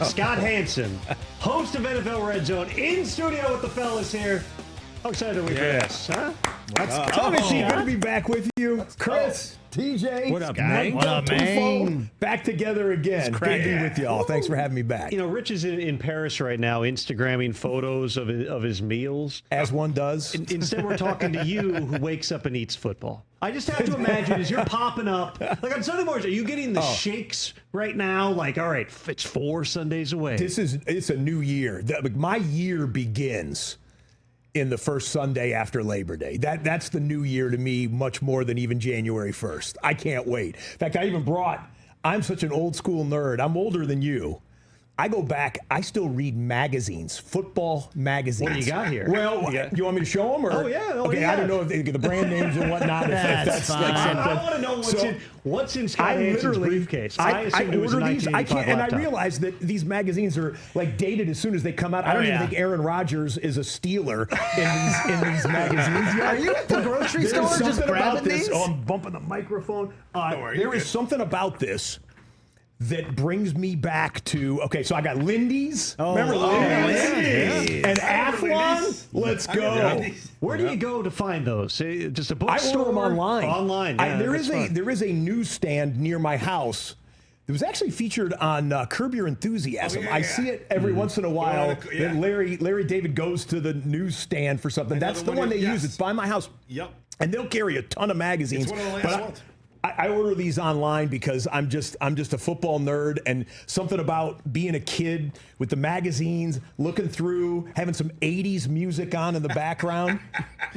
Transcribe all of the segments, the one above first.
Scott Hanson, host of NFL RedZone, in studio with the fellas here. How excited are we for this, huh? Tony C, good to be back with you. Chris, TJ. What up, man? What up, man? Back together again. Good to be with y'all. Thanks for having me back. You know, Rich is in Paris right now, Instagramming photos of his meals. As one does. Instead, we're talking to you, who wakes up and eats football. I just have to imagine, as you're popping up, like on Sunday mornings, are you getting the shakes right now? Like, all right, it's 4 Sundays away. It's a new year. My year begins in the first Sunday after Labor Day. That's the new year to me, much more than even January 1st. I can't wait. In fact, I'm such an old school nerd. I'm older than you. I go back, I still read magazines, football magazines. What do you got here? Well, you want me to show them? Or? Oh, yeah. Okay, I don't know if the brand names and whatnot. That's fine. like something. I want to know what's in Scott Hanson's briefcase. I assumed it was a order these. I can't, and I laptop. realize that these magazines are like dated as soon as they come out. I don't even think Aaron Rodgers is a Steeler in these magazines. Are you at the grocery store just grabbing these? Oh, I'm bumping the microphone. There is something about this that brings me back to, okay, so I got Lindy's. Remember Lindy's? And Athlon? Let's go. Where do you go to find those? Just a bookstore? I order them online. Online, yeah, there is a newsstand near my house. It was actually featured on Curb Your Enthusiasm. I see it every once in a while. That Larry David goes to the newsstand for something. That's the one they use. It's by my house. Yep. And they'll carry a ton of magazines. It's one of the last ones. I order these online because I'm just a football nerd, and something about being a kid with the magazines, looking through, having some 80s music on in the background.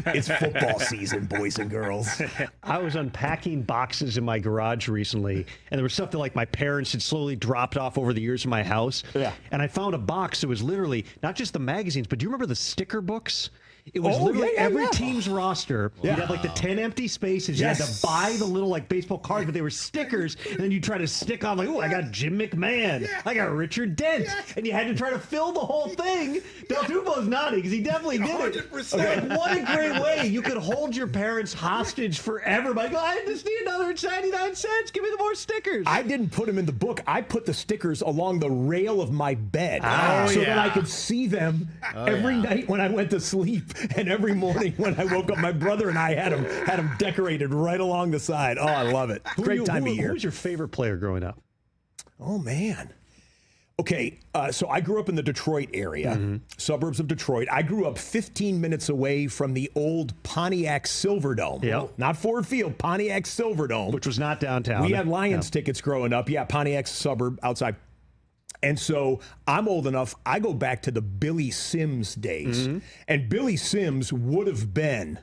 It's football season, boys and girls. I was unpacking boxes in my garage recently, and there was stuff that like my parents had slowly dropped off over the years in my house. Yeah. And I found a box that was literally not just the magazines, but do you remember the sticker books? It was literally every team's roster. You'd have like the 10 empty spaces. You had to buy the little like baseball cards, but they were stickers. And then you try to stick on like, oh, I got Jim McMahon. I got Richard Dent. And you had to try to fill the whole thing. Del Tufo's nodding because he definitely did it. 100%. Okay, what a great way. You could hold your parents hostage forever by going, I just need another 99 cents. Give me the more stickers. I didn't put them in the book. I put the stickers along the rail of my bed so that I could see them every night when I went to sleep. And every morning when I woke up, my brother and I had them decorated right along the side. Oh, I love it. Great time of year. Who was your favorite player growing up? Oh, man. Okay, so I grew up in the Detroit area, suburbs of Detroit. I grew up 15 minutes away from the old Pontiac Silverdome. Yep. Not Ford Field, Pontiac Silverdome. Which was not downtown. We had Lions tickets growing up. Yeah, Pontiac's suburb outside. And so I'm old enough, I go back to the Billy Sims days. And Billy Sims would have been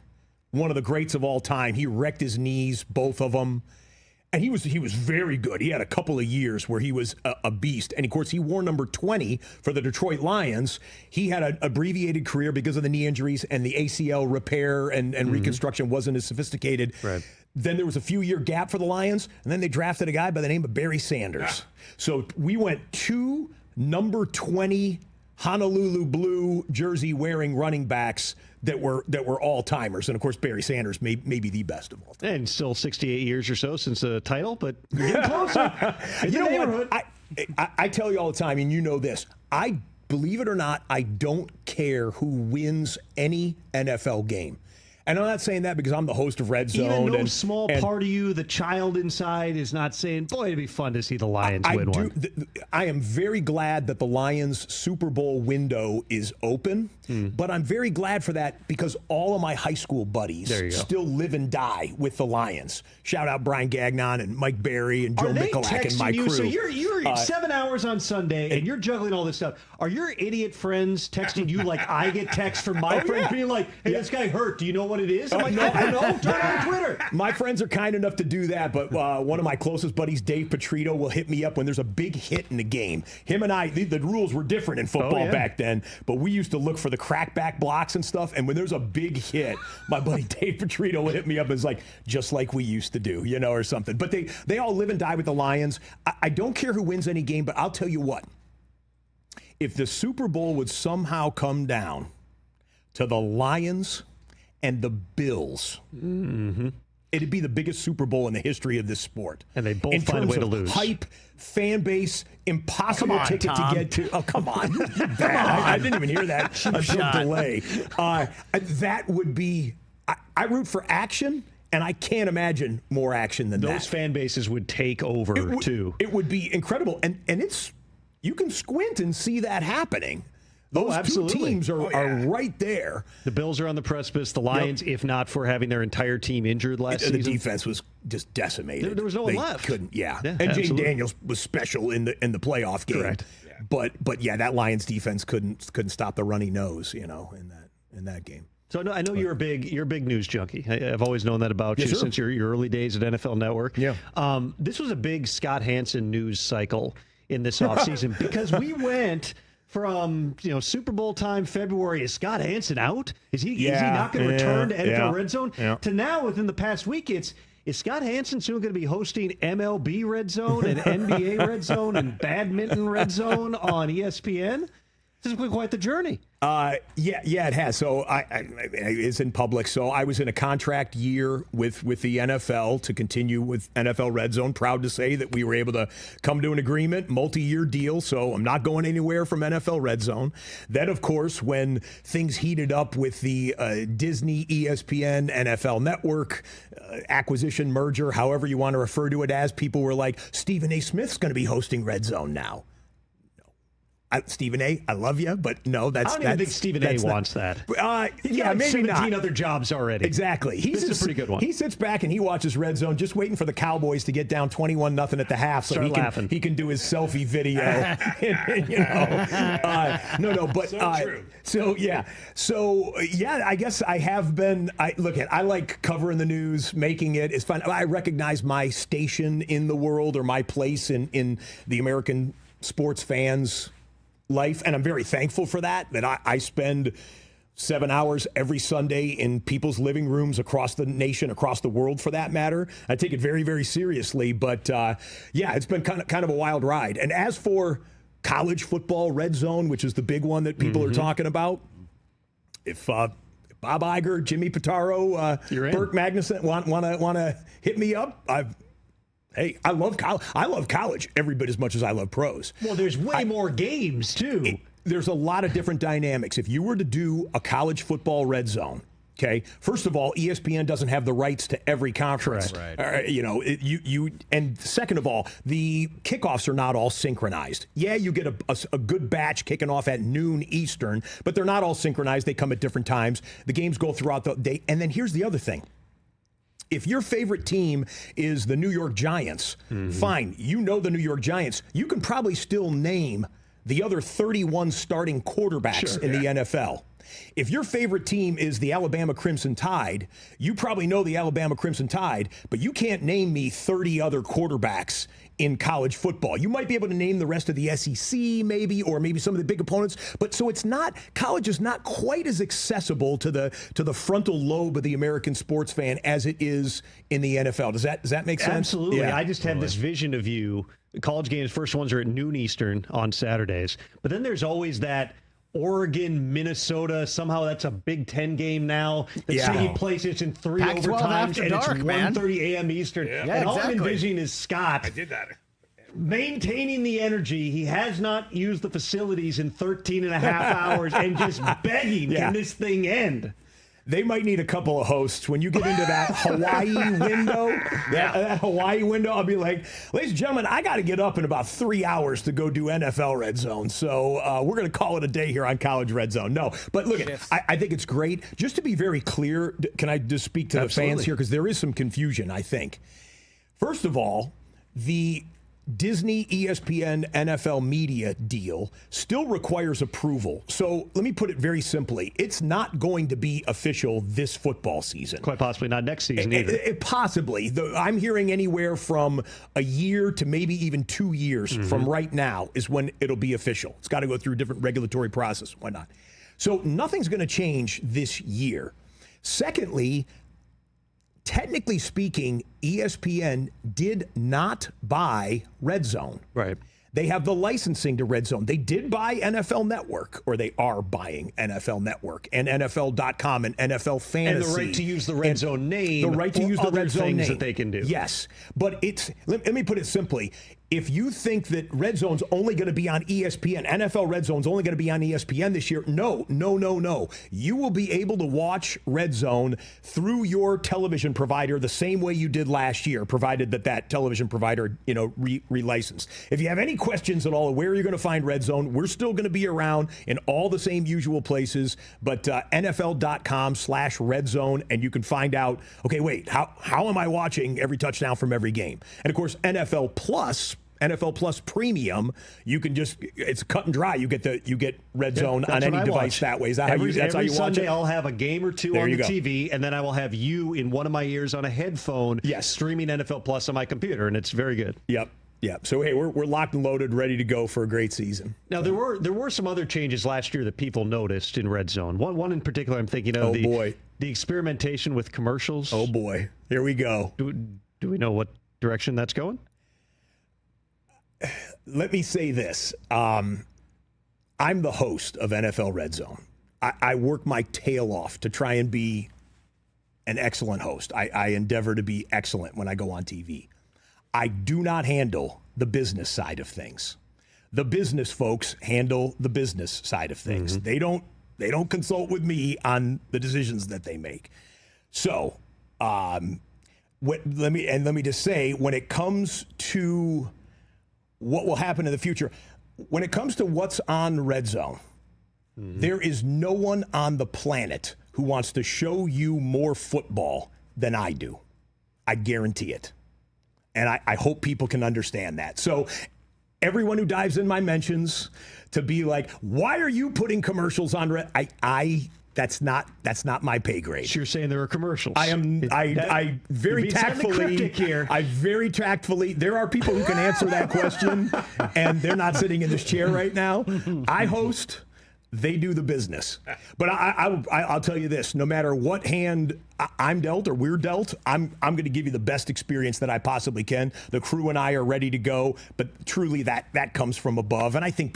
one of the greats of all time. He wrecked his knees, both of them. And he was very good. He had a couple of years where he was a beast. And, of course, he wore number 20 for the Detroit Lions. He had an abbreviated career because of the knee injuries, and the ACL repair and reconstruction wasn't as sophisticated. Right. Then there was a few-year gap for the Lions, and then they drafted a guy by the name of Barry Sanders. So we went 2 number 20 Honolulu blue jersey-wearing running backs that were all-timers. And, of course, Barry Sanders may be the best of all time. And still 68 years or so since the title, but you're getting closer. You know what? I tell you all the time, and you know this, believe it or not, I don't care who wins any NFL game. And I'm not saying that because I'm the host of RedZone. Even no small part of you, the child inside, is not saying, boy, it'd be fun to see the Lions win one. I am very glad that the Lions Super Bowl window is open, but I'm very glad for that because all of my high school buddies still live and die with the Lions. Shout out Brian Gagnon and Mike Berry and Joe Michalak and my crew. So you're 7 hours on Sunday and you're juggling all this stuff. Are your idiot friends texting you like I get texts from my friends being like, hey, this guy hurt. Do you know what it is? I'm like, I don't know. Turn on Twitter. My friends are kind enough to do that, but one of my closest buddies, Dave Petrito, will hit me up when there's a big hit in the game. Him and I, the rules were different in football back then, but we used to look for the crackback blocks and stuff, and when there's a big hit, my buddy Dave Petrito will hit me up and is like, just like we used to do, or something. But they all live and die with the Lions. I don't care who wins any game, but I'll tell you what. If the Super Bowl would somehow come down to the Lions and the Bills, it'd be the biggest Super Bowl in the history of this sport. And they both find a way to lose. Hype, fan base, impossible ticket Tom. to get to. Oh, come on. I didn't even hear that until delay. That would be, I root for action, and I can't imagine more action than that. Those fan bases would take over, too. It would be incredible. And it's, you can squint and see that happening. Those two teams are right there. The Bills are on the precipice. The Lions, if not for having their entire team injured last season. The defense was just decimated. There was no one left. Couldn't, and absolutely. Jane Daniels was special in the playoff game. Correct. But that Lions defense couldn't stop the runny nose, in that game. So I know you're a big news junkie. I've always known that about you since your early days at NFL Network. Yeah. This was a big Scott Hanson news cycle in this offseason because we went from Super Bowl time February. Is Scott Hanson out? Is he not going to return to NFL RedZone? Yeah. To now, within the past week, is Scott Hanson soon going to be hosting MLB RedZone and NBA RedZone and Badminton RedZone on ESPN? This has been quite the journey. It has. So it's in public. So I was in a contract year with the NFL to continue with NFL RedZone. Proud to say that we were able to come to an agreement, multi-year deal. So I'm not going anywhere from NFL RedZone. Then, of course, when things heated up with the Disney, ESPN, NFL Network acquisition merger, however you want to refer to it as, people were like, Stephen A. Smith's going to be hosting RedZone now. Stephen A., I love you, but no, I don't even think Stephen A. wants that. He's got maybe 17 not. Other jobs already. Exactly. This is a pretty good one. He sits back and he watches RedZone, just waiting for the Cowboys to get down 21-000 at the half, so he can do his selfie video. I guess I have been. I like covering the news, making it. It's fun. I recognize my station in the world or my place in the American sports fans' life, and I'm very thankful for that I spend 7 hours every Sunday in people's living rooms across the nation, across the world for that matter. I take it very, very seriously, but it's been kind of a wild ride. And as for college football RedZone, which is the big one that people are talking about, if Bob Iger, Jimmy Pitaro, Burke Magnuson want to hit me up, Hey, I love college every bit as much as I love pros. Well, there's way more games, too. There's a lot of different dynamics. If you were to do a college football RedZone, okay, first of all, ESPN doesn't have the rights to every conference. Right. And second of all, the kickoffs are not all synchronized. Yeah, you get a good batch kicking off at noon Eastern, but they're not all synchronized. They come at different times. The games go throughout the day. And then here's the other thing. If your favorite team is the New York Giants, fine, the New York Giants. You can probably still name the other 31 starting quarterbacks in the NFL. If your favorite team is the Alabama Crimson Tide, you probably know the Alabama Crimson Tide, but you can't name me 30 other quarterbacks in college football. You might be able to name the rest of the SEC maybe, or maybe some of the big opponents, but so college is not quite as accessible to the frontal lobe of the American sports fan as it is in the NFL. Does that make sense? Absolutely. Yeah. I just have this vision of you. College games, first ones are at noon Eastern on Saturdays, but then there's always that Oregon, Minnesota, somehow that's a Big Ten game now. That's taking place, it's in 3 overtimes, and it's 1:30 a.m. Eastern. Yeah. Yeah, and all I'm envisioning is Scott. I did that. Maintaining the energy. He has not used the facilities in 13 and a half hours and just begging, can this thing end? They might need a couple of hosts. When you get into that Hawaii window, that Hawaii window, I'll be like, ladies and gentlemen, I got to get up in about 3 hours to go do NFL RedZone. So we're going to call it a day here on College RedZone. No, but look, I think it's great. Just to be very clear, can I just speak to the fans here? Because there is some confusion, I think. First of all, the Disney, ESPN, NFL media deal still requires approval. So let me put it very simply. It's not going to be official this football season. Quite possibly not next season either. Possibly. I'm hearing anywhere from a year to maybe even 2 years from right now is when it'll be official. It's got to go through a different regulatory process. Why not? So nothing's going to change this year. Secondly, technically speaking, ESPN did not buy RedZone. Right. They have the licensing to RedZone. They did buy NFL Network, or they are buying NFL Network and NFL.com and NFL Fantasy. And the right to use the RedZone name. The right to use the RedZone name that they can do. Yes. But let me put it simply. If you think that RedZone's only going to be on ESPN, NFL RedZone's only going to be on ESPN this year, no. You will be able to watch RedZone through your television provider the same way you did last year, provided that television provider, relicensed. If you have any questions at all of where you're going to find RedZone, we're still going to be around in all the same usual places, but NFL.com/RedZone, and you can find out, okay, wait, how am I watching every touchdown from every game? And of course, NFL Plus Premium, you can it's cut and dry. You get RedZone on any device that way. Is that every how you watch Sunday it? I'll have a game or two on the TV, and then I will have you in one of my ears on a headphone, streaming NFL Plus on my computer, and it's very good. Yep. So hey, we're locked and loaded, ready to go for a great season. Now there were some other changes last year that people noticed in RedZone. One in particular, I'm thinking of the experimentation with commercials. Oh boy, here we go. Do we know what direction that's going? Let me say this. I'm the host of NFL RedZone. I work my tail off to try and be an excellent host. I endeavor to be excellent when I go on TV. I do not handle the business side of things. The business folks handle the business side of things. Mm-hmm. They don't consult with me on the decisions that they make. So, let me just say, when it comes to what will happen in the future, when it comes to what's on RedZone, there is no one on the planet who wants to show you more football than I do. I guarantee it. And I hope people can understand that. So everyone who dives in my mentions to be like, why are you putting commercials on Red? That's not my pay grade. So you're saying there are commercials. I very tactfully, there are people who can answer that question, and they're not sitting in this chair right now. I host, they do the business. But I'll tell you this, no matter what hand I'm dealt or we're dealt, I'm going to give you the best experience that I possibly can. The crew and I are ready to go, but truly that comes from above. And I think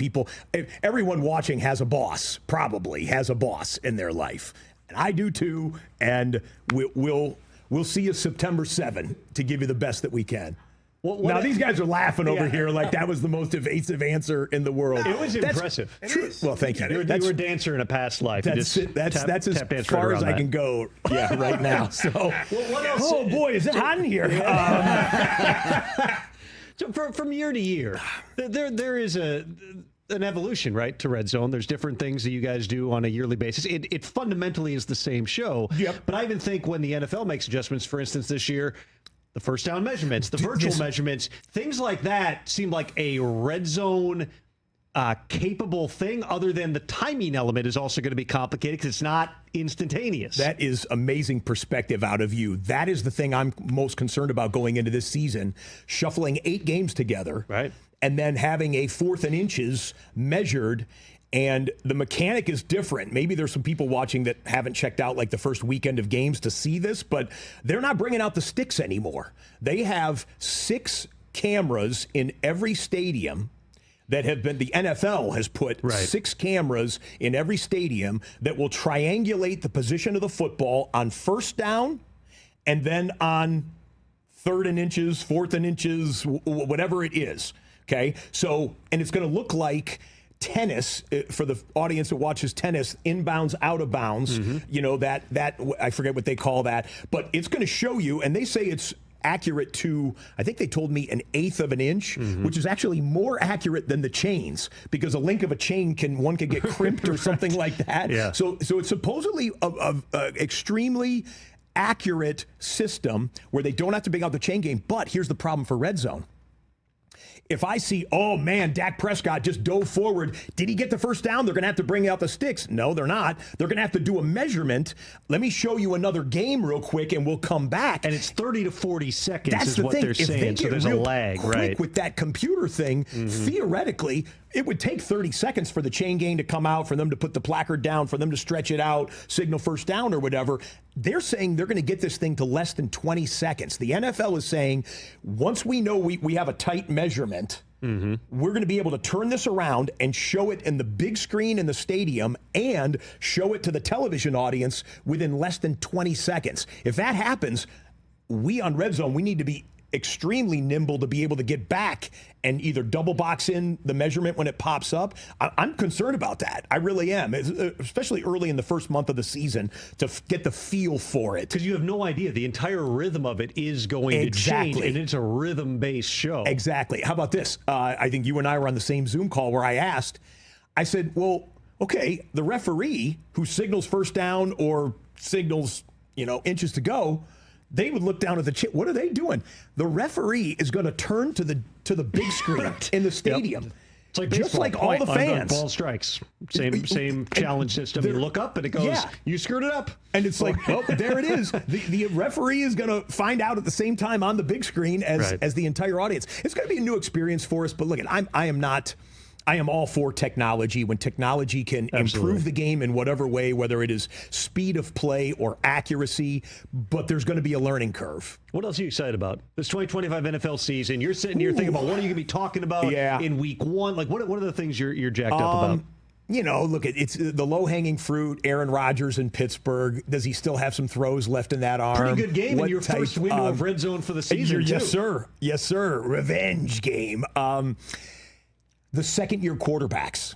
everyone watching has a boss, probably has a boss in their life. And I do too. And we'll see you September 7 to give you the best that we can. Now, these guys are laughing over here like that was the most evasive answer in the world. It was impressive. Well, thank you. You were a dancer in a past life. That's as far as I can go right now. So, what else? Oh, boy, is it hot in here. So from year to year, there is an evolution, right, to RedZone. There's different things that you guys do on a yearly basis. It fundamentally is the same show. Yep. But I even think when the NFL makes adjustments, for instance, this year, the first down measurements, the virtual measurements, things like that seem like a RedZone capable thing, other than the timing element is also going to be complicated because it's not instantaneous. That is amazing perspective out of you. That is the thing I'm most concerned about going into this season, shuffling 8 games together, right, and then having a 4th and inches measured. And the mechanic is different. Maybe there's some people watching that haven't checked out like the first weekend of games to see this, but they're not bringing out the sticks anymore. They have 6 cameras in every stadium that have been, the NFL has put 6 cameras in every stadium that will triangulate the position of the football on first down and then on 3rd and inches, 4th and inches, whatever it is. Okay. So, and it's going to look like tennis for the audience that watches tennis, inbounds, out of bounds, that I forget what they call that, but it's going to show you, and they say it's accurate to, I think they told me, 1/8 of an inch, which is actually more accurate than the chains, because a link of a chain can get crimped or something like that. Yeah. So it's supposedly a extremely accurate system where they don't have to bring out the chain game. But here's the problem for RedZone. If I see, oh man, Dak Prescott just dove forward, did he get the first down? They're going to have to bring out the sticks. No, they're not. They're going to have to do a measurement. Let me show you another game real quick, and we'll come back. And it's 30 to 40 seconds That's is the what thing. they're If saying, they so get there's a real lag, quick right? With that computer thing, theoretically, it would take 30 seconds for the chain gang to come out, for them to put the placard down, for them to stretch it out, signal first down or whatever. They're saying they're going to get this thing to less than 20 seconds. The NFL is saying, once we know we have a tight measurement, we're going to be able to turn this around and show it in the big screen in the stadium and show it to the television audience within less than 20 seconds. If that happens, we on RedZone, we need to be extremely nimble to be able to get back and either double box in the measurement when it pops up. I'm concerned about that. I really am, especially early in the first month of the season to get the feel for it. Because you have no idea. The entire rhythm of it is going to change, and it's a rhythm-based show. Exactly. How about this? I think you and I were on the same Zoom call where I said, well, okay, the referee who signals first down or signals, inches to go, they would look down at the chip. What are they doing? The referee is going to turn to the big screen in the stadium. Yep. It's like just like all the fans. Ball strikes. Same challenge system. You look up and it goes, you screwed it up. And it's like, oh, there it is. The referee is going to find out at the same time on the big screen as the entire audience. It's going to be a new experience for us. But look, I am all for technology. When technology can improve the game in whatever way, whether it is speed of play or accuracy, but there's going to be a learning curve. What else are you excited about? This 2025 NFL season, you're sitting here thinking about what are you going to be talking about in week one? Like, what are the things you're jacked up about? Look, it's the low-hanging fruit, Aaron Rodgers in Pittsburgh. Does he still have some throws left in that arm? Pretty good game in your first window of red zone for the season, too. Yes, sir. Yes, sir. Revenge game. The second-year quarterbacks,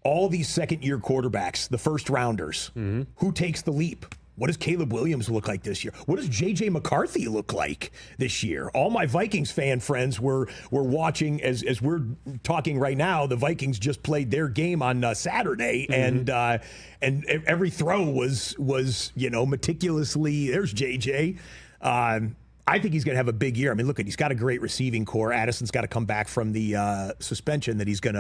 all these second-year quarterbacks, the first-rounders, who takes the leap? What does Caleb Williams look like this year? What does J.J. McCarthy look like this year? All my Vikings fan friends were watching as we're talking right now. The Vikings just played their game on Saturday, and every throw was meticulously. There's J.J. I think he's going to have a big year. I mean, look, he's got a great receiving core. Addison's got to come back from the suspension that he's going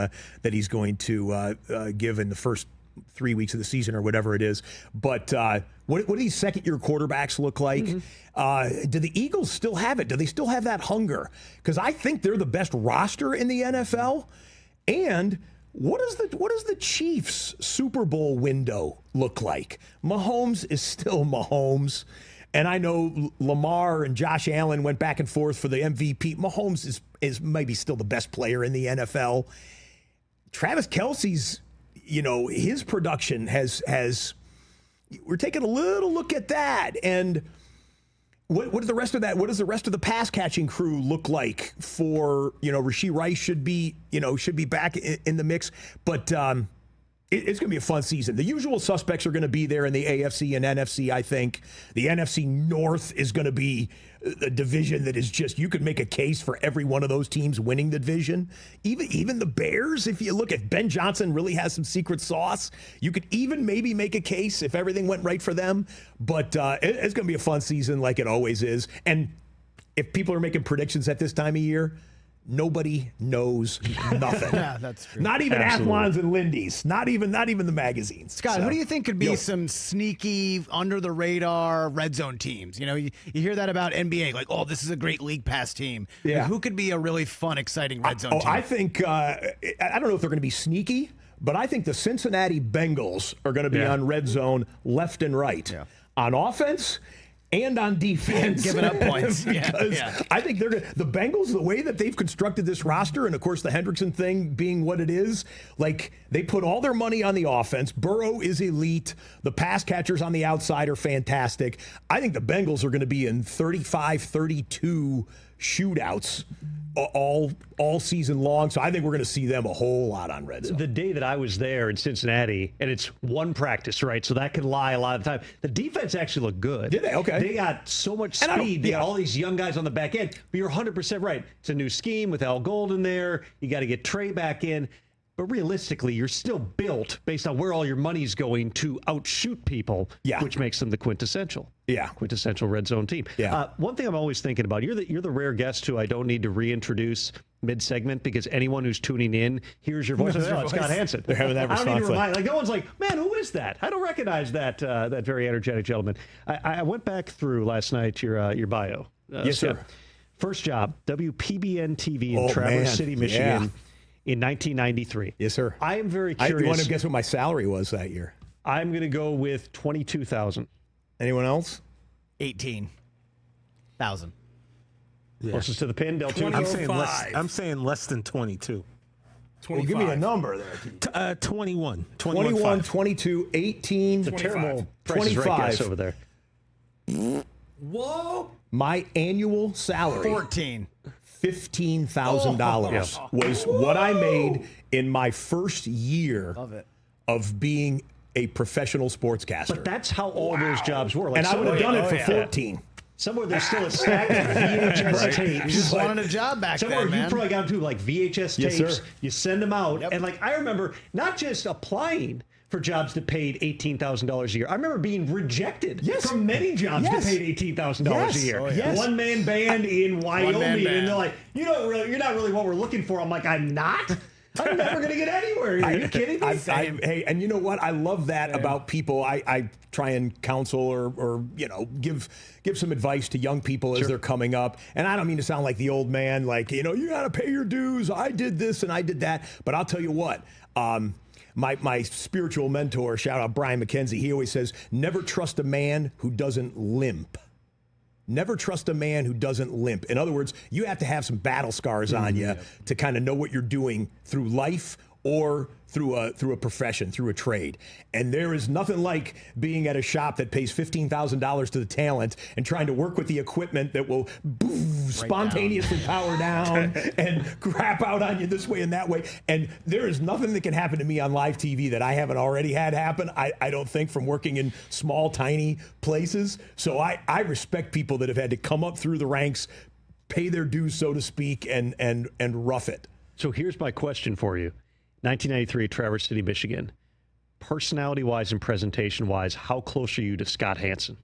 to give in the first 3 weeks of the season or whatever it is. But what do these second-year quarterbacks look like? Do the Eagles still have it? Do they still have that hunger? Because I think they're the best roster in the NFL. And what does the Chiefs' Super Bowl window look like? Mahomes is still Mahomes. And I know Lamar and Josh Allen went back and forth for the MVP. Mahomes is maybe still the best player in the NFL. Travis Kelce's, his production has we're taking a little look at that. And what does the rest of that? What does the rest of the pass catching crew look like for, Rashee Rice should be back in the mix. But it's going to be a fun season. The usual suspects are going to be there in the AFC and NFC, I think. The NFC North is going to be a division that is just, you could make a case for every one of those teams winning the division. Even the Bears, if you look at Ben Johnson, really has some secret sauce. You could even maybe make a case if everything went right for them. But it's going to be a fun season like it always is. And if people are making predictions at this time of year, nobody knows nothing. Yeah, that's true. Not even Athlons and Lindy's. Not even the magazines. Scott, who do you think could be some sneaky, under the radar red zone teams? You hear that about NBA, like, oh, this is a great league pass team. Yeah. Who could be a really fun, exciting red zone team? I think I don't know if they're going to be sneaky, but I think the Cincinnati Bengals are going to be on red zone left and right on offense and on defense. Giving up points. Because I think the Bengals, the way that they've constructed this roster, and of course the Hendrickson thing being what it is, like they put all their money on the offense. Burrow is elite. The pass catchers on the outside are fantastic. I think the Bengals are going to be in 35-32 shootouts all season long. So I think we're going to see them a whole lot on red zone. The day that I was there in Cincinnati, and it's one practice, right? So that can lie a lot of the time. The defense actually looked good. Did they? Okay. They got so much speed. They got all these young guys on the back end. But you're 100% right. It's a new scheme with Al Golden there. You got to get Trey back in. But realistically, you're still built based on where all your money's going to outshoot people, which makes them the quintessential red zone team. Yeah. One thing I'm always thinking about, you're the rare guest who I don't need to reintroduce mid-segment because anyone who's tuning in hears your voice. It's Scott Hanson. They're having that response. I don't need to remind. Like no one's like, man, who is that? I don't recognize that that very energetic gentleman. I went back through last night your bio. Yes, sir. First job, WPBN TV in Traverse City, Michigan. Yeah. In 1993. Yes, sir. I am very curious. You want to guess what my salary was that year? I'm going to go with $22,000. Anyone else? 18,000. Closest to the pin, Del Tufo. I'm saying less than 22. Well, give me a number there. 21. 21, 22, 18, It's a terrible 25 over there. Whoa. My annual salary, 14. $15,000 was what I made in my first year of being a professional sportscaster. But that's how all those jobs were. Like and I would have done it for 14. Somewhere there's still a stack of VHS tapes. You just wanted a job back Somewhere then, man. you probably got to do like VHS Yes, tapes. sir. You send them out. And like I remember not just applying for jobs that paid $18,000 a year. I remember being rejected from many jobs that paid $18,000 a year. One-man band in Wyoming. And they're like, you're not really what we're looking for. I'm like, I'm not? I'm never going to get anywhere. Are you kidding me? Hey, and you know what? I love that about people. I try and counsel or give some advice to young people as they're coming up. And I don't mean to sound like the old man, like, you got to pay your dues. I did this and I did that. But I'll tell you what. My spiritual mentor, shout out Brian McKenzie, he always says, never trust a man who doesn't limp. Never trust a man who doesn't limp. In other words, you have to have some battle scars on you to kind of know what you're doing through life or through a profession, through a trade. And there is nothing like being at a shop that pays $15,000 to the talent and trying to work with the equipment that will spontaneously power down and crap out on you this way and that way. And there is nothing that can happen to me on live TV that I haven't already had happen, I don't think, from working in small, tiny places. So I respect people that have had to come up through the ranks, pay their dues, so to speak, and rough it. So here's my question for you. 1993, Traverse City, Michigan. Personality-wise and presentation-wise, how close are you to Scott Hanson?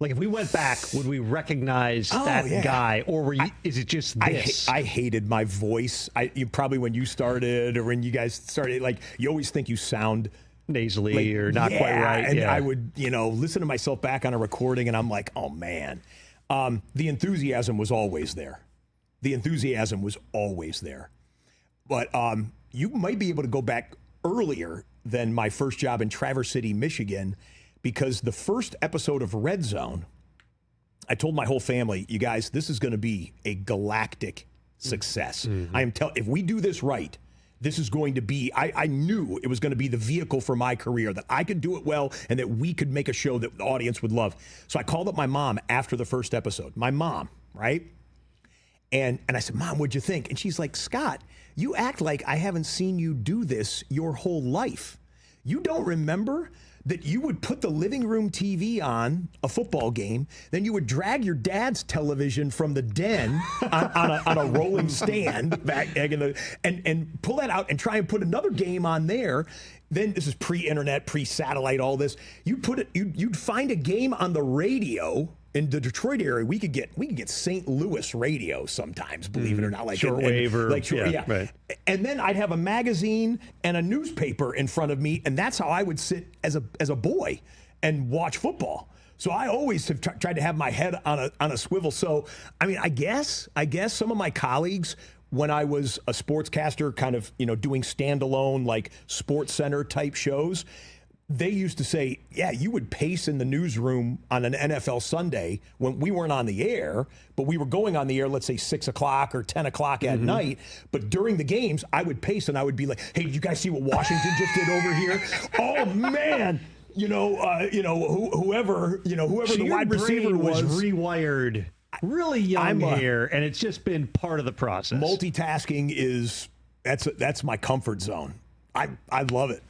Like, if we went back, would we recognize that guy, or is it just this? I hated my voice. You probably when you started or when you guys started, like, you always think you sound nasally or not quite right. And I would, listen to myself back on a recording, and I'm like, oh man. The enthusiasm was always there. But you might be able to go back earlier than my first job in Traverse City, Michigan, because the first episode of RedZone, I told my whole family, you guys, this is going to be a galactic success. If we do this right, this is going to be, I knew it was going to be the vehicle for my career, that I could do it well and that we could make a show that the audience would love. So I called up my mom after the first episode, my mom, right? And I said, Mom, what'd you think? And she's like, Scott, you act like I haven't seen you do this your whole life. You don't remember that you would put the living room TV on a football game, then you would drag your dad's television from the den on a rolling stand back and pull that out and try and put another game on there. Then this is pre-internet, pre-satellite, all this. You'd find a game on the radio. In the Detroit area, we could get St. Louis radio sometimes, believe it or not, like shortwave or Right. And then I'd have a magazine and a newspaper in front of me, and that's how I would sit as a boy and watch football. So I always have tried to have my head on a swivel. So I mean, I guess some of my colleagues, when I was a sportscaster, kind of doing standalone like Sports Center type shows, they used to say, yeah, you would pace in the newsroom on an NFL Sunday when we weren't on the air, but we were going on the air, let's say 6 o'clock or 10 o'clock at night. But during the games, I would pace and I would be like, hey, did you guys see what Washington just did over here? Oh, man. Whoever So the wide receiver was rewired really young here, and it's just been part of the process. Multitasking that's my comfort zone. I love it.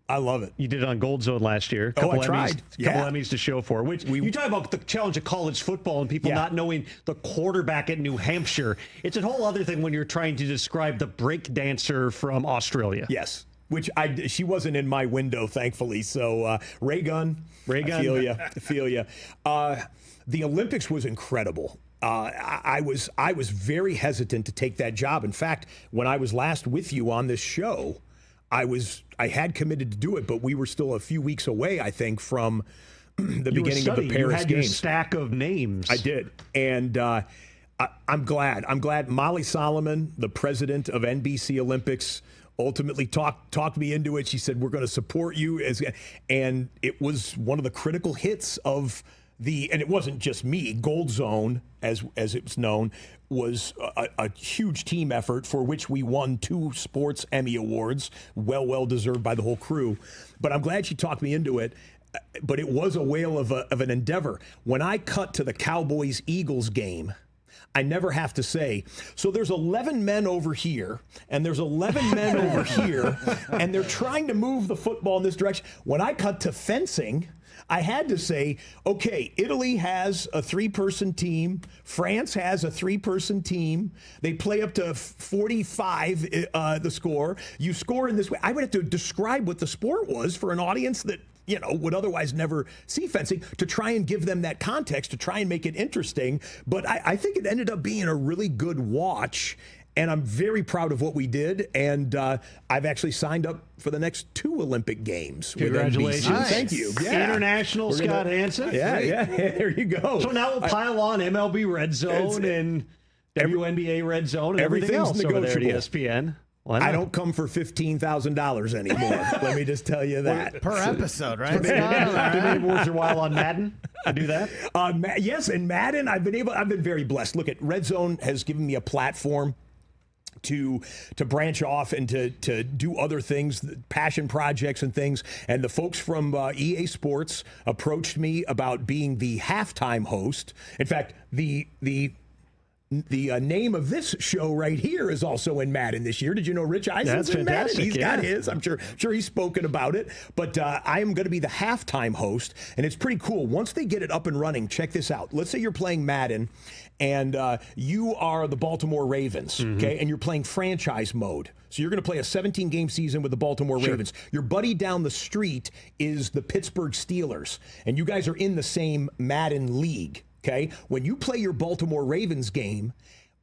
I love it. You did it on Gold Zone last year. I tried. Couple Emmys to show for it. You talk about the challenge of college football and people not knowing the quarterback at New Hampshire. It's a whole other thing when you're trying to describe the break dancer from Australia. Yes. Which she wasn't in my window, thankfully. So Ray Gun, I feel you. The Olympics was incredible. I was very hesitant to take that job. In fact, when I was last with you on this show, I had committed to do it, but we were still a few weeks away, I think, from the beginning of the Paris You had Games. your stack of names. I did, and I'm glad. I'm glad Molly Solomon, the president of NBC Olympics, ultimately talked me into it. She said, we're going to support you. And it was one of the critical hits of and it wasn't just me. Gold Zone, as it's known, was a huge team effort for which we won 2 sports Emmy awards, well deserved by the whole crew. But I'm glad she talked me into it. But it was a whale of an endeavor. When I cut to the Cowboys-Eagles game, I never have to say, so there's 11 men over here, and there's 11 men over here, and they're trying to move the football in this direction. When I cut to fencing, I had to say, okay, Italy has a 3-person team. France has a 3-person team. They play up to 45, the score. You score in this way. I would have to describe what the sport was for an audience that, would otherwise never see fencing, to try and give them that context, to try and make it interesting. But I think it ended up being a really good watch, and I'm very proud of what we did. And I've actually signed up for the next 2 Olympic Games. Congratulations. With NBC. Thank you. Yeah. International Scott Hanson. Yeah, there you go. So now we'll pile on MLB RedZone and WNBA RedZone and everything else over there at ESPN. I don't come for $15,000 anymore. Let me just tell you that. Per episode, right? Did any awards a while on Madden to do that? Yes, and Madden, I've been very blessed. Look, RedZone has given me a platform to branch off and to do other things, passion projects and things. And the folks from EA Sports approached me about being the halftime host. In fact, the name of this show right here is also in Madden this year. Did you know Rich Eisen's in Madden? He's got his. I'm sure he's spoken about it. But I am going to be the halftime host, and it's pretty cool. Once they get it up and running, check this out. Let's say you're playing Madden, and you are the Baltimore Ravens, okay? And you're playing franchise mode. So you're going to play a 17-game season with the Baltimore Ravens. Your buddy down the street is the Pittsburgh Steelers, and you guys are in the same Madden league. Okay, when you play your Baltimore Ravens game,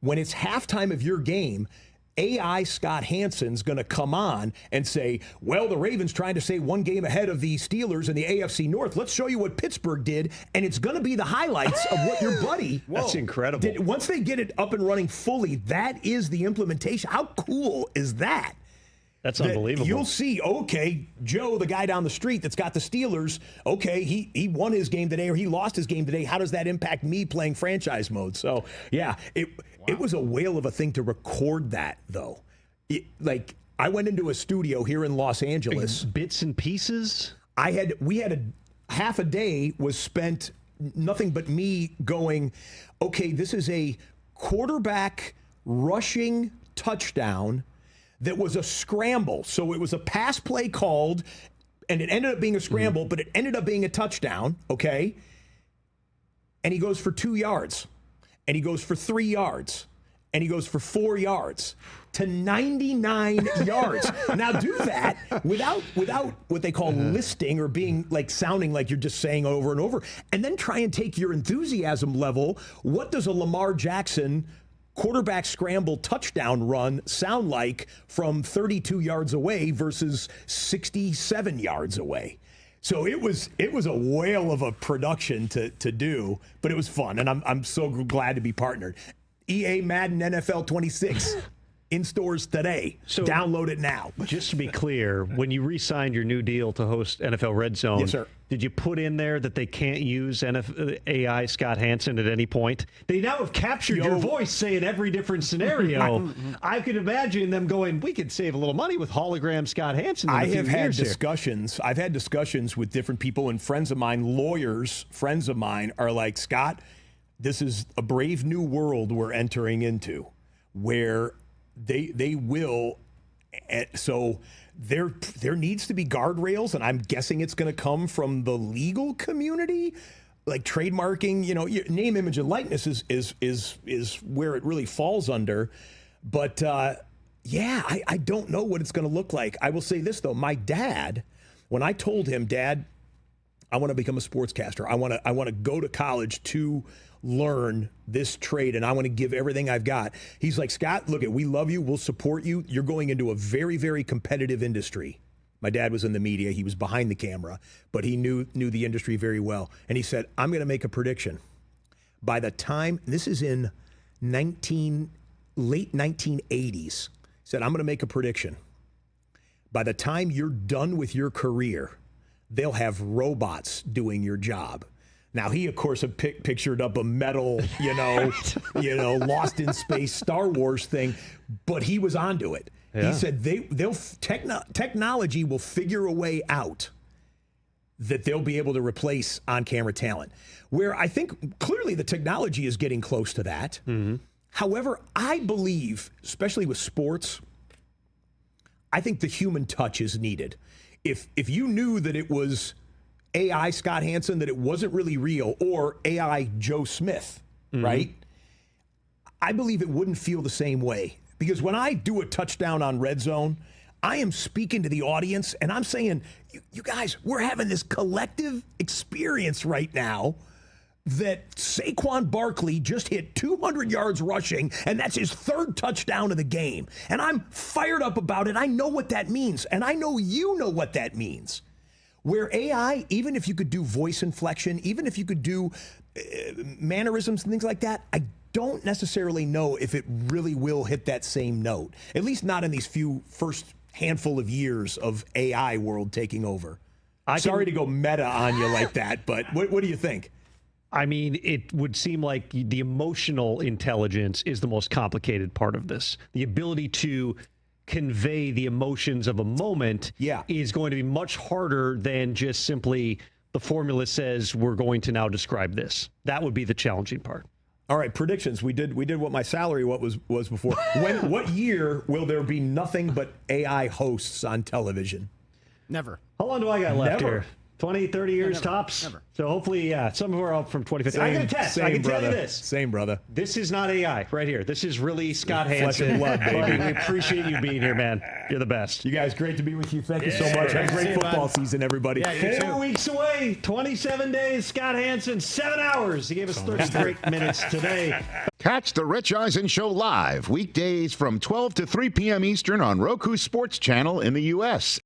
when it's halftime of your game, AI Scott Hanson's going to come on and say, well, the Ravens trying to stay 1 game ahead of the Steelers in the AFC North. Let's show you what Pittsburgh did, and it's going to be the highlights of what your buddy That's incredible. did. Once they get it up and running fully, that is the implementation. How cool is that? That's unbelievable. You'll see, okay, Joe, the guy down the street that's got the Steelers, okay, he won his game today or he lost his game today. How does that impact me playing franchise mode? So, yeah, it was a whale of a thing to record that, though. I went into a studio here in Los Angeles. Bits and pieces? We had a half a day was spent nothing but me going, okay, this is a quarterback rushing touchdown that was a scramble. So it was a pass play called, and it ended up being a scramble, but it ended up being a touchdown, okay? And he goes for 2 yards, and he goes for 3 yards, and he goes for 4 yards to 99 yards. Now do that without what they call listing or being sounding like you're just saying over and over, and then try and take your enthusiasm level. What does a Lamar Jackson quarterback scramble touchdown run sound like from 32 yards away versus 67 yards away? So it was a whale of a production to do, but it was fun, and I'm so glad to be partnered. EA Madden NFL 26 in stores today. So download it now. Just to be clear, when you re-signed your new deal to host NFL RedZone, yes, sir, did you put in there that they can't use AI Scott Hanson at any point? They now have captured your voice saying every different scenario. I could imagine them going, we could save a little money with hologram Scott Hanson. I have had discussions. I've had discussions with different people, and friends of mine, lawyers, friends of mine, are like, Scott, this is a brave new world we're entering into, where they will. So there needs to be guardrails, and I'm guessing it's going to come from the legal community, like trademarking. Your name, image, and likeness is where it really falls under. But I don't know what it's going to look like. I will say this though: my dad, when I told him, Dad, I want to become a sportscaster. I want to go to college to learn this trade, and I want to give everything I've got. He's like, Scott, look, we love you. We'll support you. You're going into a very, very competitive industry. My dad was in the media. He was behind the camera, but he knew the industry very well. And he said, I'm going to make a prediction. By the time, this is in late 1980s, he said, I'm going to make a prediction. By the time you're done with your career, they'll have robots doing your job. Now, he, of course, have pictured up a metal, lost in space Star Wars thing, but he was onto it. Yeah. He said technology will figure a way out that they'll be able to replace on-camera talent, where I think clearly the technology is getting close to that. Mm-hmm. However, I believe, especially with sports, I think the human touch is needed. If you knew that it was AI Scott Hanson, that it wasn't really real, or AI Joe Smith, right? I believe it wouldn't feel the same way. Because when I do a touchdown on RedZone, I am speaking to the audience, and I'm saying, you guys, we're having this collective experience right now that Saquon Barkley just hit 200 yards rushing, and that's his third touchdown of the game. And I'm fired up about it. I know what that means, and I know you know what that means. Where AI, even if you could do voice inflection, even if you could do mannerisms and things like that, I don't necessarily know if it really will hit that same note. At least not in these first handful of years of AI world taking over. Sorry to go meta on you like that, but what do you think? I mean, it would seem like the emotional intelligence is the most complicated part of this. The ability to convey the emotions of a moment is going to be much harder than just simply the formula says we're going to now describe this. That would be the challenging part. All right, predictions. We did what my salary was before. What year will there be nothing but AI hosts on television? Never. How long do I got left here? 20, 30 years tops? Never. So hopefully, some who are up from 2050. I can test. I can tell you this. Same, brother. This is not AI right here. This is really Scott Hanson. Flesh and blood, baby. We appreciate you being here, man. You're the best. You guys, great to be with you. Thank you so much. Have a great football season, everybody. Yeah, 4 weeks away, 27 days. Scott Hanson, 7 hours. He gave us 33 minutes today. Catch the Rich Eisen Show live weekdays from 12 to 3 p.m. Eastern on Roku Sports Channel in the U.S.